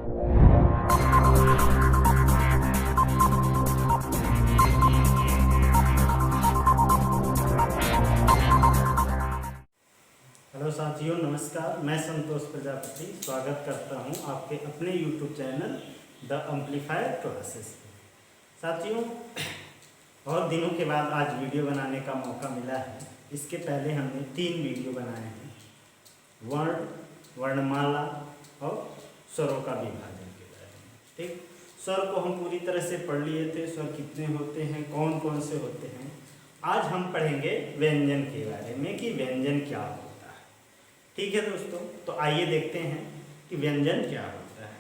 Hello साथियों, नमस्कार। मैं संतोष प्रजापति स्वागत करता हूं आपके अपने YouTube channel the amplifier classes. साथियों, बहुत दिनों के बाद आज वीडियो बनाने का मौका मिला है। इसके पहले हमने 3 वीडियो बनाए हैं, वर्ण, वर्णमाला और स्वरों का विभाजन के बारे में। ठीक, स्वर को हम पूरी तरह से पढ़ लिए थे, स्वर कितने होते हैं, कौन कौन से होते हैं। आज हम पढ़ेंगे व्यंजन के बारे में कि व्यंजन क्या होता है। ठीक है दोस्तों, तो आइए देखते हैं कि व्यंजन क्या होता है।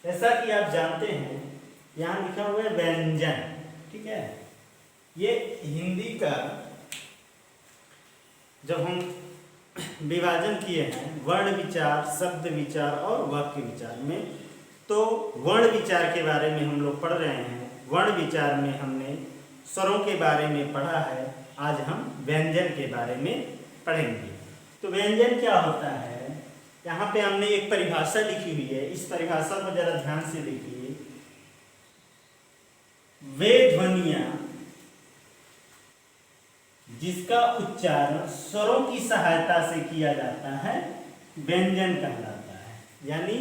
जैसा कि आप जानते हैं, यहाँ लिखा हुआ है व्यंजन। ठीक है, ये हिंदी का जब हम विभाजन किए हैं वर्ण विचार, शब्द विचार और वाक्य विचार में, तो वर्ण विचार के बारे में हम लोग पढ़ रहे हैं। वर्ण विचार में हमने स्वरों के बारे में पढ़ा है। आज हम व्यंजन के बारे में पढ़ेंगे। तो व्यंजन क्या होता है, यहाँ पे हमने एक परिभाषा लिखी हुई है। इस परिभाषा को जरा ध्यान से देखिए। वे ध्वनियां जिसका उच्चारण स्वरों की सहायता से किया जाता है व्यंजन कहलाता है। यानी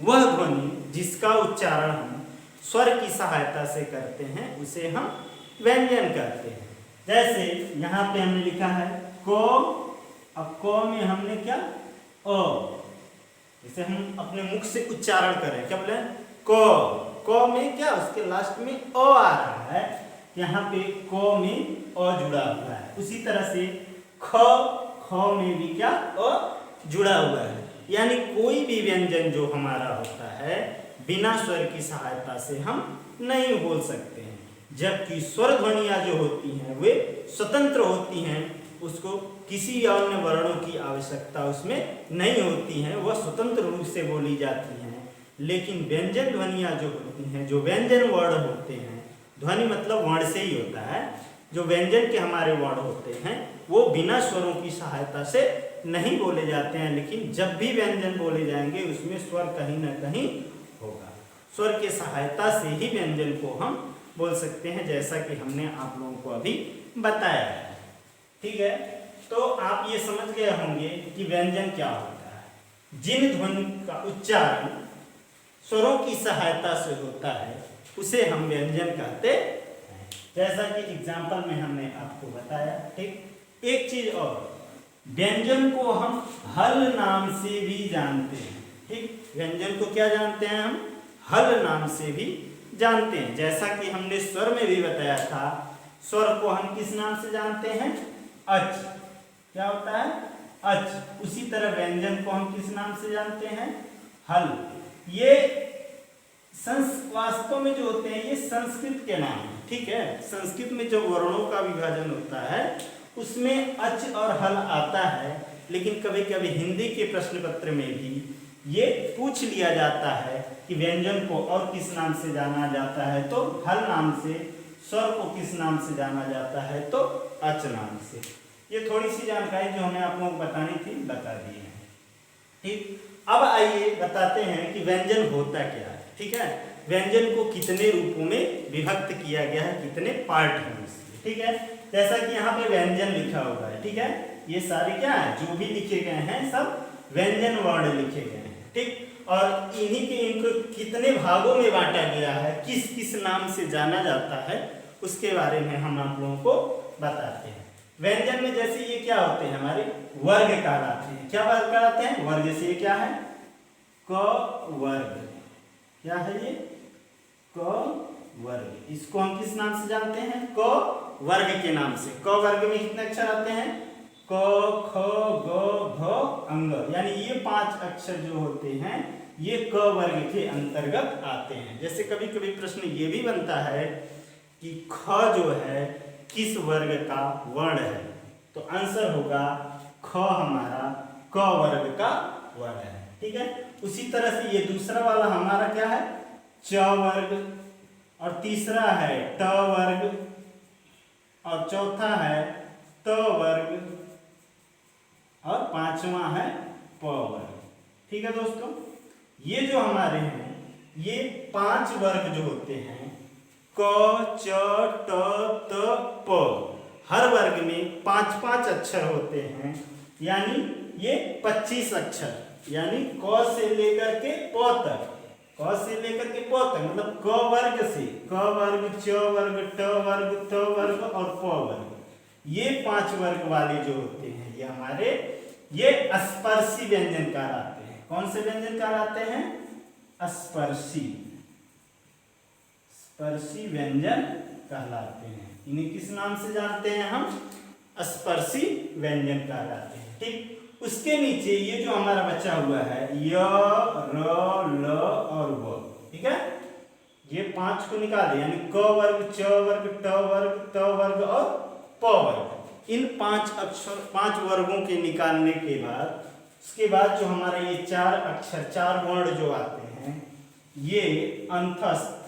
वह ध्वनि जिसका उच्चारण हम स्वर की सहायता से करते हैं उसे हम व्यंजन कहते हैं। जैसे यहाँ पे हमने लिखा है को, अब को में हमने क्या ओ, इसे हम अपने मुख से उच्चारण करें, क्या बोले को में क्या उसके लास्ट में ओ आ रहा है, यहाँ पे को में ओ जुड़ा हुआ है। उसी तरह से ख में भी क्या ओ जुड़ा हुआ है। यानी कोई भी व्यंजन जो हमारा होता है बिना स्वर की सहायता से हम नहीं बोल सकते हैं। जबकि स्वर ध्वनियां जो होती हैं वे स्वतंत्र होती हैं, उसको किसी अन्य वर्णों की आवश्यकता उसमें नहीं होती हैं, वह स्वतंत्र रूप से बोली जाती हैं। लेकिन व्यंजन ध्वनियां जो होती हैं, जो व्यंजन वर्ण होते हैं, ध्वनि मतलब वर्ण से ही होता है, जो व्यंजन के हमारे वर्ण होते हैं वो बिना स्वरों की सहायता से नहीं बोले जाते हैं। लेकिन जब भी व्यंजन बोले जाएंगे उसमें स्वर कहीं ना कहीं होगा। स्वर के सहायता से ही व्यंजन को हम बोल सकते हैं, जैसा कि हमने आप लोगों को अभी बताया है। ठीक है, तो आप ये समझ गए होंगे कि व्यंजन क्या होता है। जिन ध्वनि का उच्चारण स्वरों की सहायता से होता है उसे हम व्यंजन कहते हैं। जैसा कि एग्जाम्पल में हमने आपको बताया। ठीक, एक चीज और, व्यंजन को हम हल नाम से भी जानते हैं। ठीक, व्यंजन को क्या जानते हैं हम, हल नाम से भी जानते हैं। जैसा कि हमने स्वर में भी बताया था, स्वर को हम किस नाम से जानते हैं, अच। क्या होता है, अच। उसी तरह व्यंजन को हम किस नाम से जानते हैं, हल। ये वास्तव में जो होते हैं ये संस्कृत के नाम है। ठीक है, संस्कृत में जो वर्णों का विभाजन होता है उसमें अच और हल आता है। लेकिन कभी कभी हिंदी के प्रश्न पत्र में भी ये पूछ लिया जाता है कि व्यंजन को और किस नाम से जाना जाता है, तो हल नाम से। स्वर को किस नाम से जाना जाता है, तो अच नाम से। ये थोड़ी सी जानकारी जो हमें आप लोगों को बतानी थी बता दी है। ठीक, अब आइए बताते हैं कि व्यंजन होता क्या है। ठीक है, व्यंजन को कितने रूपों में विभक्त किया गया है, कितने पार्ट हैं इसके। ठीक है, जैसा कि यहाँ पे व्यंजन लिखा हुआ है। ठीक है, ये सारे क्या है, जो भी लिखे गए हैं सब व्यंजन वर्ण लिखे गए हैं। ठीक, और इन्हीं के इनको कितने भागों में बांटा गया है, किस किस नाम से जाना जाता है, उसके बारे में हम आप लोगों को बताते हैं। व्यंजन में जैसे ये क्या होते हैं, हमारे वर्ग कहलाते हैं। क्या वर्ग कहलाते हैं, वर्ग। जैसे ये क्या है, क वर्ग। क्या है ये, क वर्ग। इसको हम किस नाम से जानते हैं, क वर्ग के नाम से। क वर्ग में कितने अक्षर आते हैं, क ख ग घ अंग। यानी ये 5 अक्षर जो होते हैं ये क वर्ग के अंतर्गत आते हैं। जैसे कभी कभी प्रश्न ये भी बनता है कि ख जो है किस वर्ग का वर्ण है, तो आंसर होगा ख हमारा क वर्ग का वर्ण है। ठीक है, उसी तरह से ये दूसरा वाला हमारा क्या है, च वर्ग, और तीसरा है ट वर्ग, और चौथा है त वर्ग, और पांचवा है प वर्ग। ठीक है दोस्तों, ये जो हमारे हैं ये 5 वर्ग जो होते हैं क च ट त प, हर वर्ग में 5-5 अक्षर होते हैं, यानी ये 25 अक्षर, यानी क से लेकर के प तक, क से लेकर के प तक, मतलब क वर्ग से क वर्ग, च वर्ग, ट वर्ग, त वर्ग और प वर्ग, ये 5 वर्ग वाले जो होते हैं ये हमारे ये स्पर्शी व्यंजन कहलाते हैं। कौन से व्यंजन कहलाते हैं? स्पर्शी, स्पर्शी व्यंजन कहलाते हैं। इन्हें किस नाम से जानते हैं हम? स्पर्शी व्यंजन कहलाते हैं। ठीक, उसके नीचे ये जो हमारा बचा हुआ है य, र, ल और व, ठीक है, ये 5 को निकाल दे, यानी क वर्ग, च वर्ग, ट वर्ग, त वर्ग और प वर्ग। इन 5 अक्षर 5 वर्गों के निकालने के बाद उसके बाद जो हमारा ये 4 अक्षर 4 वर्ण जो आते हैं ये अंतस्थ,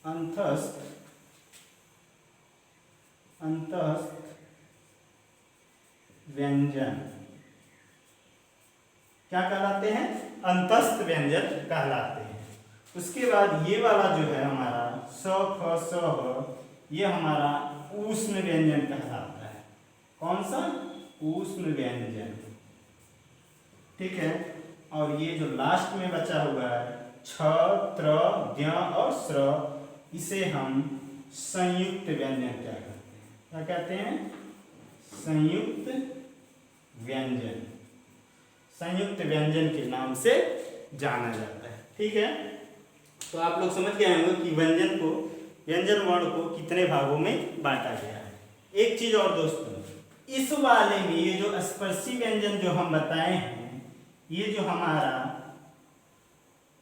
अंतस्थ, अंतस्थ व्यंजन क्या कहलाते हैं? अंतस्थ व्यंजन कहलाते हैं। उसके बाद ये वाला जो है हमारा स, फ, स, ह, ये हमारा ऊष्म व्यंजन कहलाता है। कौन सा? ऊष्म व्यंजन, ठीक है। और ये जो लास्ट में बचा हुआ है छ, त्र, ज्ञ और स्र, इसे हम संयुक्त व्यंजन क्या कहते हैं? क्या कहते हैं? संयुक्त व्यंजन, संयुक्त व्यंजन के नाम से जाना जाता है। ठीक है, तो आप लोग समझ गए होंगे कि व्यंजन को, व्यंजन वर्ण को कितने भागों में बांटा गया है। एक चीज और दोस्तों, इस वाले में ये जो स्पर्शी व्यंजन जो हम बताए हैं, ये जो हमारा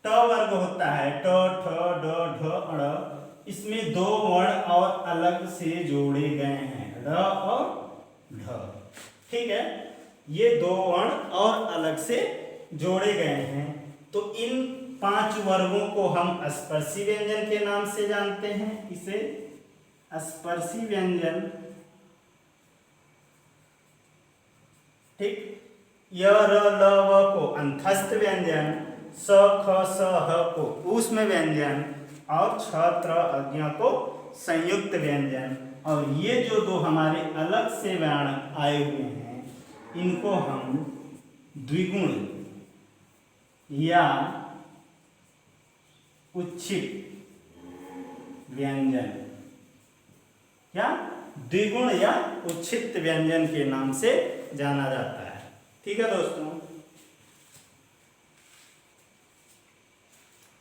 ट वर्ग होता है, ट, ठ, ड, ढ, अड़, इसमें 2 वर्ण और अलग से जोड़े गए हैं, ड़ और ढ। ठीक है, ये 2 वर्ण और अलग से जोड़े गए हैं। तो इन 5 वर्गों को हम स्पर्शी व्यंजन के नाम से जानते हैं। इसे स्पर्शी व्यंजन, ठीक। य, र, ल, व को अंतस्थ व्यंजन, स, ख, स, ह को ऊष्म व्यंजन और छ, त्र, ज्ञ को संयुक्त व्यंजन। और ये जो 2 हमारे अलग से वर्ण आए हुए हैं इनको हम द्विगुण या उच्छित व्यंजन, क्या द्विगुण या उच्छित व्यंजन के नाम से जाना जाता है। ठीक है दोस्तों,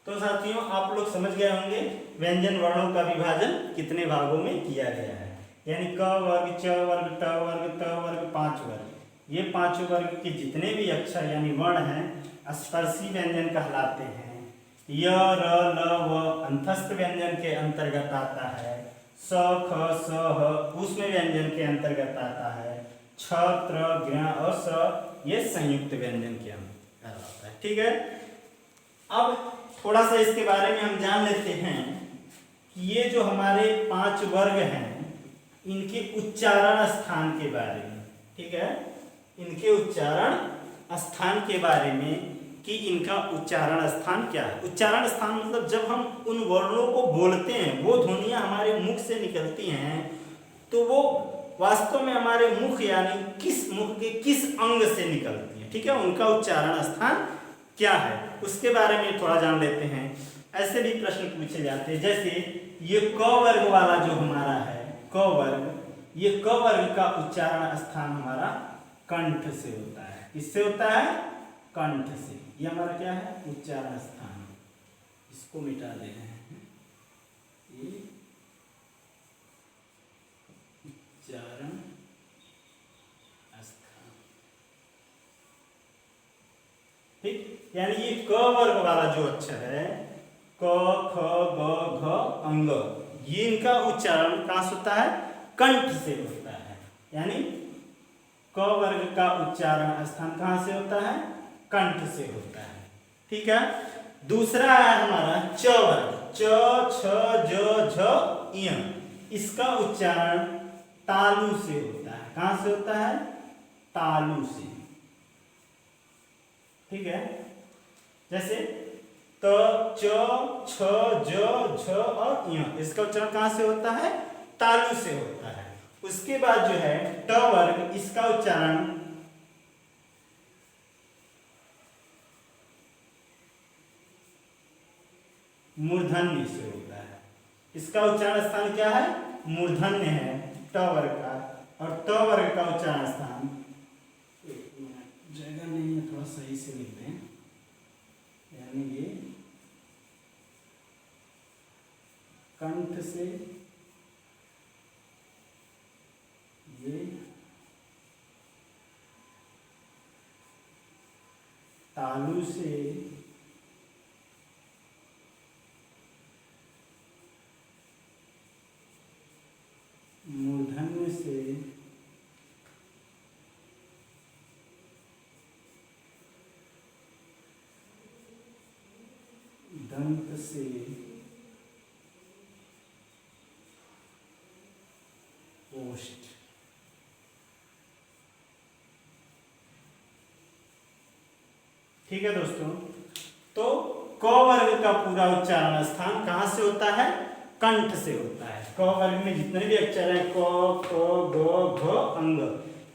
तो साथियों आप लोग समझ गए होंगे व्यंजन वर्णों का विभाजन कितने भागों में किया गया है, यानी क वर्ग, च वर्ग, ट वर्ग, त वर्ग, 5 वर्ग। ये 5 वर्ग के जितने भी अक्षर यानी वर्ण हैं स्पर्शी व्यंजन कहलाते हैं। य, र, ल, व अंतस्थ व्यंजन के अंतर्गत आता है। स, ख, स, ह ऊष्म व्यंजन के अंतर्गत आता है। छ, त्र, ज्ञ और स्र ये संयुक्त व्यंजन के अंतर्गत आता है। ठीक है, अब थोड़ा सा इसके बारे में हम जान लेते हैं कि ये जो हमारे 5 वर्ग हैं इनके उच्चारण स्थान के बारे में। ठीक है, इनके उच्चारण स्थान के बारे में कि इनका उच्चारण स्थान क्या है। उच्चारण स्थान मतलब जब हम उन वर्णों को बोलते हैं, वो ध्वनियां हमारे मुख से निकलती हैं तो वो वास्तव में हमारे मुख यानी किस मुख के किस अंग से निकलती है। ठीक है, उनका उच्चारण स्थान क्या है उसके बारे में थोड़ा जान लेते हैं। ऐसे भी प्रश्न पूछे जाते हैं, जैसे ये क वर्ग वाला जो हमारा है क वर्ग, ये क वर्ग का उच्चारण स्थान हमारा कंठ से होता है। किससे होता है? कंठ से। ये हमारा क्या है? उच्चारण स्थान। इसको मिटा दे रहे हैं, ये उच्चारण स्थान। ठीक, यानी ये क वर्ग वाला जो अक्षर है क, ख, ग, घ, अंग, ये इनका उच्चारण कहां से होता है? कंठ से होता है। यानी क वर्ग का उच्चारण स्थान कहां से होता है? कंठ से होता है। ठीक है, दूसरा है हमारा च वर्ग, च, छ, ज, झ, ञ, इसका उच्चारण तालु से होता है। कहां से होता है? तालु से। ठीक है, जैसे त, च, छ, ज, झ और य। इसका उच्चारण कहाँ से होता है? तालु से होता है। उसके बाद जो है ट वर्ग, इसका उच्चारण मूर्धन्य से होता है। इसका उच्चारण स्थान क्या है? मूर्धन्य है ट वर्ग का। और ट वर्ग का उच्चारण स्थान, एक मिनट जगह नहीं है, थोड़ा सही से लिख दें, यानी ये कंठ से ये तालु से मूर्धन्य से दंत से ओष्ठ। ठीक है दोस्तों, तो क वर्ग का पूरा उच्चारण स्थान कहाँ से होता है? कंठ से होता है। क वर्ग में जितने भी अक्षर हैं क, ख, ग, घ, अंग,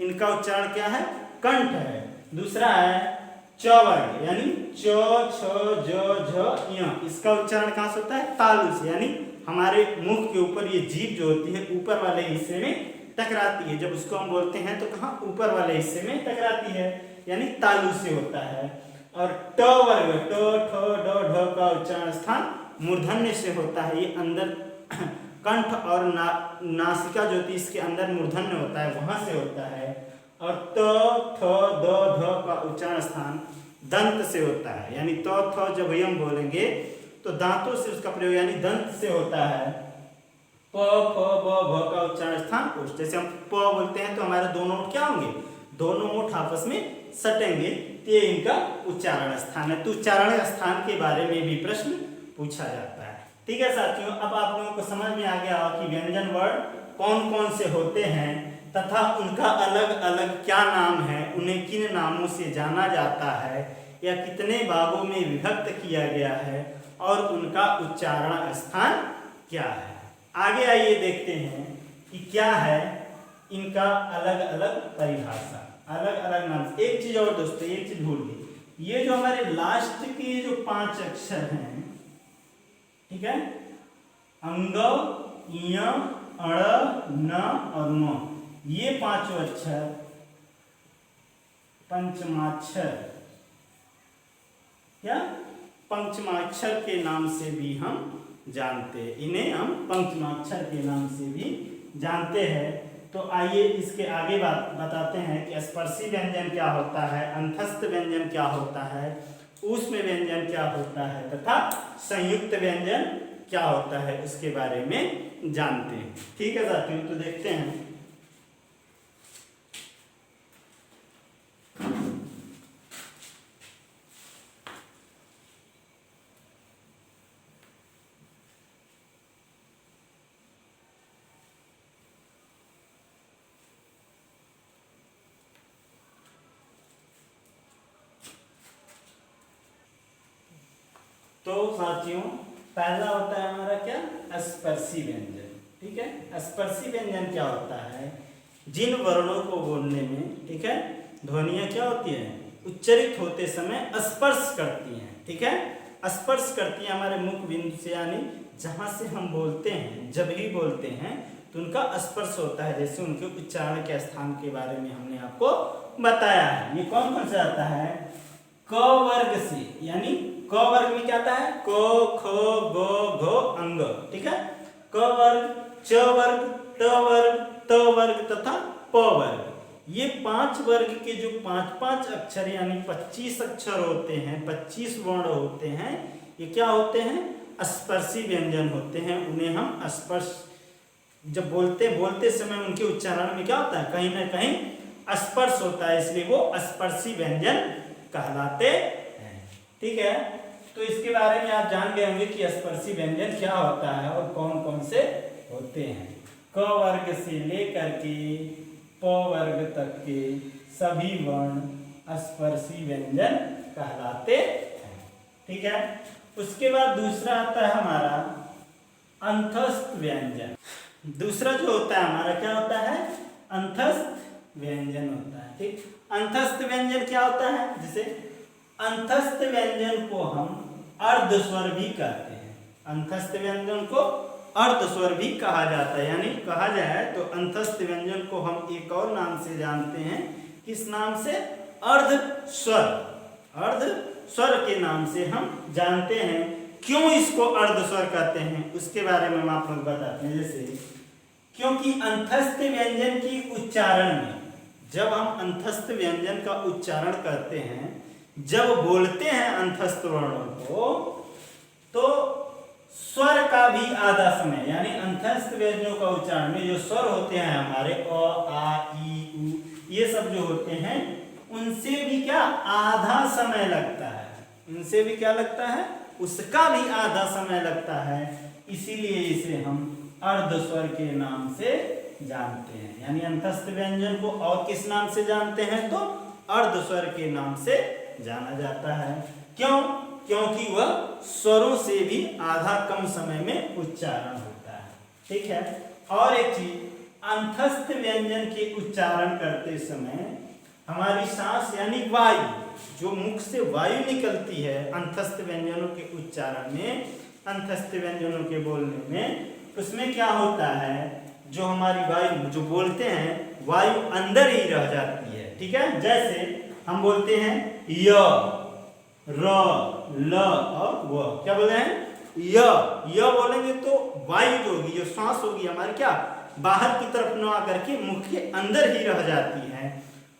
इनका उच्चारण क्या है? कंठ है। दूसरा है च वर्ग, यानी च, छ, ज, झ, य, इसका उच्चारण कहाँ से होता है? तालु से, यानी हमारे मुख के ऊपर ये जीभ जो होती है ऊपर वाले हिस्से में टकराती है। जब उसको हम बोलते हैं तो कहाँ? ऊपर वाले हिस्से में टकराती है, यानी तालु से होता है। और ट वर्ग, ट, ठ, ड, ढ का उच्चारण स्थान मूर्धन्य से होता है। ये अंदर कंठ और नासिका जो होती है इसके अंदर मूर्धन्य होता है, वहां से होता है। और त, थ, द, ध का उच्चारण स्थान दंत से होता है, यानी त, थ जब हम बोलेंगे तो दांतों से उसका प्रयोग, यानी दंत से होता है। प, फ, ब, भ का उच्चारण स्थान ओष्ठ। जैसे हम प बोलते हैं तो हमारे दोनों ओठ क्या होंगे? दोनों ओठ आपस में सटेंगे, ये इनका उच्चारण स्थान है। तो उच्चारण स्थान के बारे में भी प्रश्न पूछा जाता है। ठीक है साथियों, अब आप लोगों को समझ में आ गया कि व्यंजन वर्ण कौन कौन से होते हैं तथा उनका अलग अलग क्या नाम है, उन्हें किन नामों से जाना जाता है या कितने भागों में विभक्त किया गया है और उनका उच्चारण स्थान क्या है। आगे आइए देखते हैं कि क्या है इनका अलग अलग परिभाषा, अलग अलग नाम। एक चीज और दोस्तों, एक चीज भूल गए, ये जो हमारे लास्ट के जो 5 अक्षर हैं, ठीक है, अंग, इय, अण, न और म, ये 5 अक्षर पंचमाक्षर या पंचमाक्षर के नाम से भी हम जानते हैं। इन्हें हम पंचमाक्षर के नाम से भी जानते हैं। तो आइए इसके आगे बताते हैं कि स्पर्शी व्यंजन क्या होता है, अंतस्थ व्यंजन क्या होता है, ऊष्म व्यंजन क्या होता है तथा संयुक्त व्यंजन क्या होता है, उसके बारे में जानते हैं। ठीक है साथियों, तो देखते हैं। तो साथियों, पहला होता है हमारा क्या? स्पर्शी व्यंजन। ठीक है, स्पर्शी व्यंजन क्या होता है? जिन वर्णों को बोलने में, ठीक है, ध्वनियां क्या होती हैं? उच्चरित होते समय स्पर्श करती हैं। ठीक है, स्पर्श करती हैं हमारे मुख बिंदु से, यानी जहां से हम बोलते हैं, जब ही बोलते हैं तो उनका स्पर्श होता है। जैसे उनके उच्चारण के स्थान के बारे में हमने आपको बताया है। ये कौन कौन सा आता है? क वर्ग से, यानी क वर्ग में क्या आता है? क, ख, ग, घ, अंग। ठीक है, क वर्ग, च वर्ग, ट वर्ग, त वर्ग तथा प वर्ग। ये 5 वर्ग के जो 5-5 अक्षर यानी 25 अक्षर होते हैं, 25 वर्ण होते हैं, ये क्या होते हैं? स्पर्शी व्यंजन होते हैं। उन्हें हम स्पर्श, जब बोलते समय उनके उच्चारण में क्या होता है? कहीं ना कहीं स्पर्श होता है, इसलिए वो स्पर्शी व्यंजन कहलाते हैं। ठीक है, तो इसके बारे में आप जान गए होंगे कि स्पर्शी व्यंजन क्या होता है और कौन कौन से होते हैं। क वर्ग से लेकर के प वर्ग तक के सभी वर्ण स्पर्शी व्यंजन कहलाते हैं। ठीक है, उसके बाद दूसरा आता है हमारा अंतस्थ व्यंजन। दूसरा जो होता है हमारा क्या होता है, अंतस्थ व्यंजन होता है। ठीक, अंतस्थ व्यंजन क्या होता है, जैसे अंतस्थ व्यंजन को हम अर्ध स्वर भी कहते हैं। अंतस्थ व्यंजन को अर्ध स्वर भी कहा जाता है, यानी कहा जाए तो अंतस्थ व्यंजन को हम एक और नाम से जानते हैं। किस नाम से, अर्ध स्वर। अर्ध स्वर के नाम से हम जानते हैं। क्यों इसको अर्ध स्वर कहते हैं उसके बारे में हम आप लोग बताते हैं। जैसे क्योंकि अंतस्थ व्यंजन की उच्चारण में, जब हम अंतस्थ व्यंजन का उच्चारण करते हैं, जब बोलते हैं अंतस्थ वर्णों को, तो स्वर का भी आधा समय, यानी अंतस्थ व्यंजनों का उच्चारण में जो स्वर होते हैं हमारे अ आ ई उ, ये सब जो होते हैं, उनसे भी क्या आधा समय लगता है। उनसे भी क्या लगता है, उसका भी आधा समय लगता है। इसीलिए इसे हम अर्ध स्वर के नाम से जानते हैं। यानी अंतस्थ व्यंजन को और किस नाम से जानते हैं, तो अर्ध स्वर के नाम से जाना जाता है। क्यों, क्योंकि वह स्वरों से भी आधा कम समय में उच्चारण होता है। ठीक है, और एक चीज, अंतस्थ व्यंजन के उच्चारण करते समय हमारी सांस यानी वायु, जो मुख से वायु निकलती है अंतस्थ व्यंजनों के उच्चारण में, अंतस्थ व्यंजनों के बोलने में, उसमें क्या होता है, जो हमारी वायु जो बोलते हैं, वायु अंदर ही रह जाती है। ठीक है, जैसे हम बोलते हैं य, र, ल और व, क्या बोल रहे हैं, य बोलेंगे तो वायु जो होगी, जो सांस होगी हमारी, क्या बाहर की तरफ न आकर के मुख के अंदर ही रह जाती है।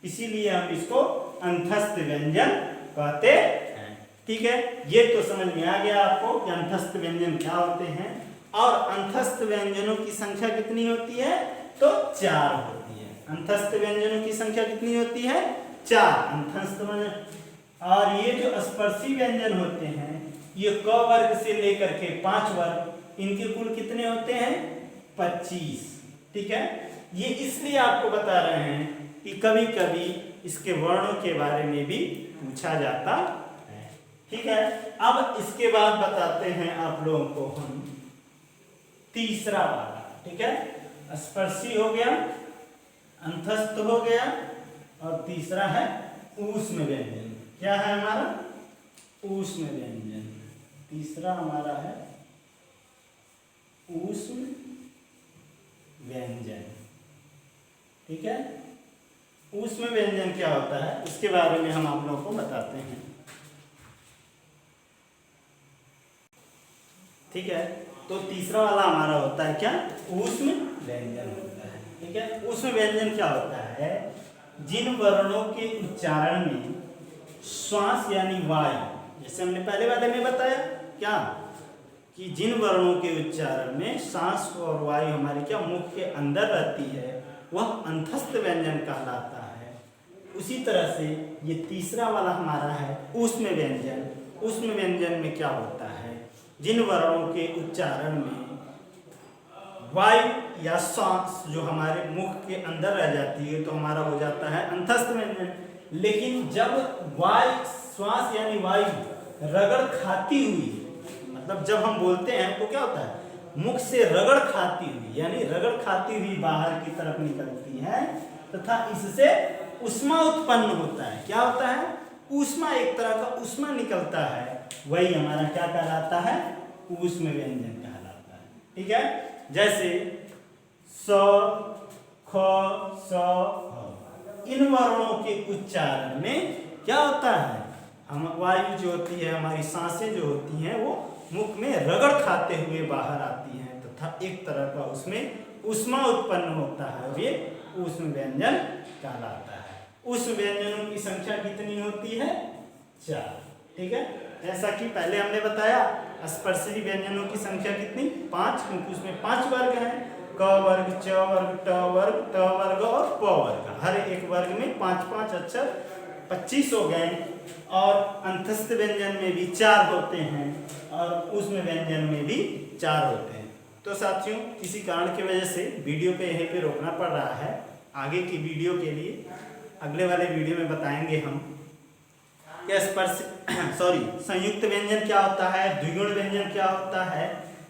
इसीलिए हम इसको अंतस्थ व्यंजन कहते हैं। ठीक है, ये तो समझ में आ गया आपको कि अंतस्थ व्यंजन क्या होते हैं। और अंतस्थ व्यंजनों की संख्या कितनी होती है, तो 4 होती है। अंतस्थ व्यंजनों की संख्या कितनी होती है, 4 अंतस्थ व्यंजन। और ये जो स्पर्शी व्यंजन होते हैं, ये क वर्ग से लेकर के 5 वर्ग, इनके कुल कितने होते हैं, 25। ठीक है, ये इसलिए आपको बता रहे हैं कि कभी कभी इसके वर्णों के बारे में भी पूछा जाता है। ठीक है, अब इसके बाद बताते हैं आप लोगों को हम तीसरा वाला। ठीक है, स्पर्शी हो गया, अंतस्थ हो गया, और तीसरा है ऊष्म व्यंजन। क्या है हमारा, ऊष्म व्यंजन। तीसरा हमारा है ऊष्म व्यंजन। ठीक है, ऊष्म व्यंजन क्या होता है इसके बारे में हम आप लोगों को बताते हैं। ठीक है, तो तीसरा वाला हमारा होता है क्या, ऊष्म व्यंजन होता है। ठीक है, ऊष्म व्यंजन क्या होता है, जिन वर्णों के उच्चारण में श्वास यानी वायु, जैसे हमने पहले वाले में बताया क्या, कि जिन वर्णों के उच्चारण में सांस और वायु हमारी क्या मुख के अंदर रहती है, वह अंतस्थ व्यंजन कहलाता है। उसी तरह से ये तीसरा वाला हमारा है ऊष्म व्यंजन। ऊष्म व्यंजन में क्या होता है, जिन वर्णों के उच्चारण में वायु या सांस जो हमारे मुख के अंदर रह जाती है, तो हमारा हो जाता है अंतस्थ व्यंजन। लेकिन जब वायु, श्वास यानी वायु रगड़ खाती हुई, मतलब जब हम बोलते हैं तो क्या होता है, मुख से रगड़ खाती हुई, यानी रगड़ खाती हुई बाहर की तरफ निकलती है, तथा इससे ऊष्मा उत्पन्न होता है। क्या होता है, ऊष्मा, एक तरह का ऊष्मा निकलता है, वही हमारा क्या कहलाता है, ऊष्म व्यंजन कहलाता है। ठीक है, जैसे स, ख, स, ह, इन वर्णों के उच्चारण में क्या होता है, हम वायु जो होती है, हमारी सांसें जो होती हैं, वो मुख में रगड़ खाते हुए बाहर आती हैं, तथा एक तरह का उसमें ऊष्मा उत्पन्न होता है, वे ऊष्म व्यंजन कहलाता है। ऊष्म व्यंजनों की संख्या कितनी होती है, 4। ठीक है, जैसा कि पहले हमने बताया स्पर्शी व्यंजनों की संख्या कितनी, 5, क्योंकि उसमें 5 वर्ग हैं, क वर्ग, च वर्ग, ट वर्ग, ट वर्ग और प वर्ग। हर एक वर्ग में 5-5 अक्षर, 25 हो गए। और अंतस्थ व्यंजन में भी 4 होते हैं, और ऊष्म व्यंजन में भी 4 होते हैं। तो साथियों, किसी कारण की वजह से वीडियो पे यहीं पे रोकना पड़ रहा है। आगे की वीडियो के लिए अगले वाले वीडियो में बताएंगे हम या स्पर्श संयुक्त व्यंजन क्या होता है, द्विगुण व्यंजन क्या होता है,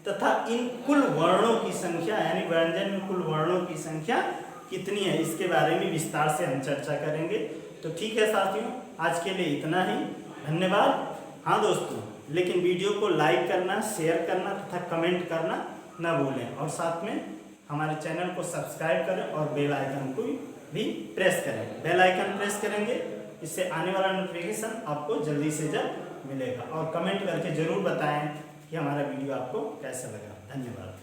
तथा इन कुल वर्णों की संख्या यानी व्यंजन में कुल वर्णों की संख्या कितनी है, इसके बारे में विस्तार से हम चर्चा करेंगे। तो ठीक है साथियों, आज के लिए इतना ही। धन्यवाद। हाँ दोस्तों, लेकिन वीडियो को लाइक करना, शेयर करना तथा कमेंट करना न भूलें, और साथ में हमारे चैनल को सब्सक्राइब करें और बेल आइकन को भी प्रेस करें। बेल आइकन प्रेस करेंगे, इससे आने वाला नोटिफिकेशन आपको जल्दी से जल्द मिलेगा। और कमेंट करके ज़रूर बताएं कि हमारा वीडियो आपको कैसा लगा। धन्यवाद।